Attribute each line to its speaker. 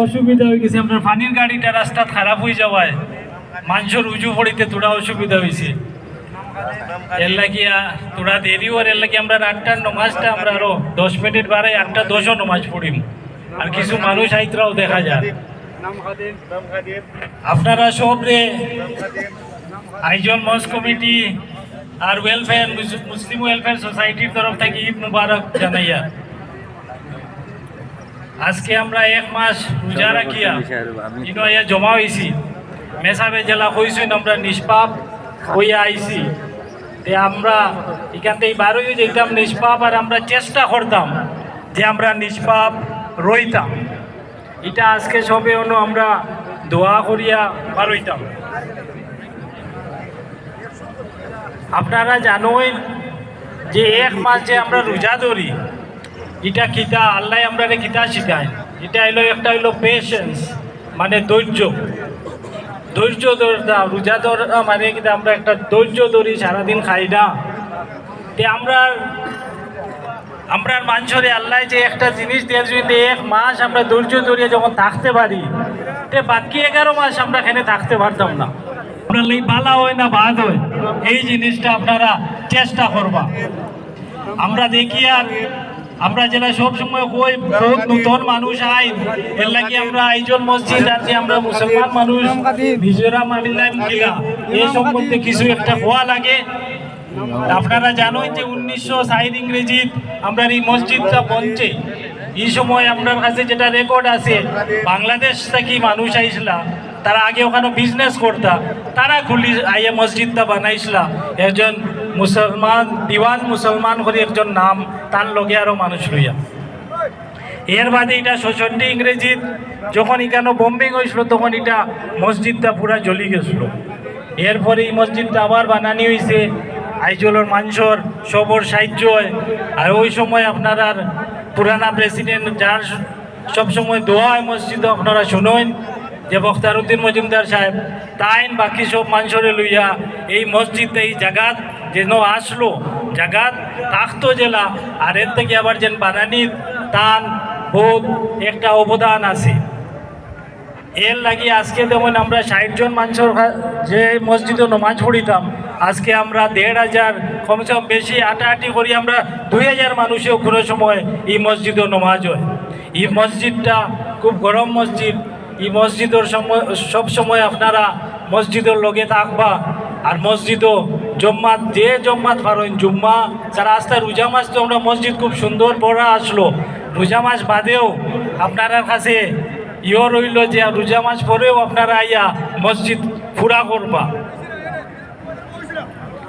Speaker 1: অসুবিধা হয়ে গেছে, আপনার পানির গাড়িটা রাস্তা খারাপ হয়ে যাওয়ায় মানুষের উজু পড়িতে তোরা অসুবিধা হয়েছে। এর লাগিয়া তোরা দেরি হওয়ার এর লাগে আমরা 8টার নমাজটা আমরা আরো 10 মিনিট বাড়াই 8:10 নমাজ পড়িম। আর কিছু মানুষ আইতরাও দেখা যায়। আপনারা সব রে আইজল মস কমিটি আর ওয়েলফেয়ার মুসলিম ওয়েলফেয়ার সোসাইটির তরফ থেকে ঈদ মুবারক জানাইয়া। আজকে আমরা 1 মাস রোজা রাখিয়া ইয়া জমা হয়েছি মেসাবে জেলা হয়েছেন, আমরা নিষ্পাপ হইয়া আইছি। তে আমরা এখান থেকে বারোই যেতাম নিষ্পাপ, আর আমরা চেষ্টা করতাম যে আমরা নিষ্পাপ রইতাম। এটা আজকে সবে অন্য আমরা দোয়া করিয়া বারইতাম। আপনারা জানোই যে 1 মাস যে আমরা রোজা ধরি, এটা কিতা আল্লাহ আমরা কিতা শিখায়, এটা হইলো একটা হইলো পেশেন্স, মানে ধৈর্য। ধৈর্য ধরতাম, রোজা ধরা মানে কিন্তু আমরা একটা ধৈর্য ধরি, সারাদিন খাই না। তে আমরা মানুষরে আল্লাহ যে একটা জিনিস দিয়ে যদি 1 মাস আমরা ধৈর্য ধরিয়ে যখন থাকতে পারি, তে বাকি 11 মাস আমরা এখানে থাকতে পারতাম না। আপনার এই বালা হয় না বাদ হয়, এই জিনিসটা আপনারা চেষ্টা করবা। আমরা দেখি আর আমরা যেটা সবসময় কই বহুত নতুন মানুষ আই, এর লাগে আমরা আইজল মসজিদ আছে, আমরা মুসলমান মানুষ নিজেরা মানিলাম কিনা এই সম্বন্ধে কিছু একটা হওয়া লাগে। আপনারা জানোই যে 1960 ইংরেজিত আমরা এই মসজিদটা বনছে। এই সময় আপনার কাছে যেটা রেকর্ড আছে, বাংলাদেশ থেকে মানুষ আইসলা, তারা আগে ওখানে বিজনেস করতা, তারা খুলি আইয়া মসজিদটা বানাইছিলা। একজন মুসলমান দিওয়ান মুসলমান করে একজন নাম, তার লগে আরও মানুষ লইয়া। এর বাদে এটা 66 ইংরেজিত যখন এখানে বম্বিং হয়েছিল, তখন এটা মসজিদটা পুরা জ্বলি গেছিল। এরপরে এই মসজিদটা আবার বানানি হয়েছে আইজলের মানুষের সবর সাহায্য হয়। আর ওই সময় আপনার আর পুরানা প্রেসিডেন্ট যার সবসময় দোয়া হয় মসজিদে, আপনারা শুনেন যে বখতার উদ্দিন মজুমদার সাহেব, তাইন বাকি সব মানুষরে লইয়া এই মসজিদ এই জাগাত যেন আসলো, জাগাত থাকতো জেলা, আর এর থেকে আবার যেন বানানির তান বোধ একটা অবদান আছে। এর লাগি আজকে যেমন আমরা 60 জন মানুষের যে মসজিদে নমাজ পড়িতাম, আজকে আমরা 1500 কমসে কম বেশি আটাআটি করি, আমরা 2000 মানুষেও কোনো সময় এই মসজিদে নমাজ হয়। এই মসজিদটা খুব গরম মসজিদ। এই মসজিদের সময় সব সময় আপনারা মসজিদের লগে থাকবা। আর মসজিদও জম্মাত যে জম্মাত পারেন জুম্মা যারা আস্তে রোজা মাস তো আমরা মসজিদ খুব সুন্দর বড় আসলো। রোজা মাস বাদেও আপনার কাছে রইল যে রোজা মাস পরেও আপনারা আইয়া মসজিদ পুরা করবা।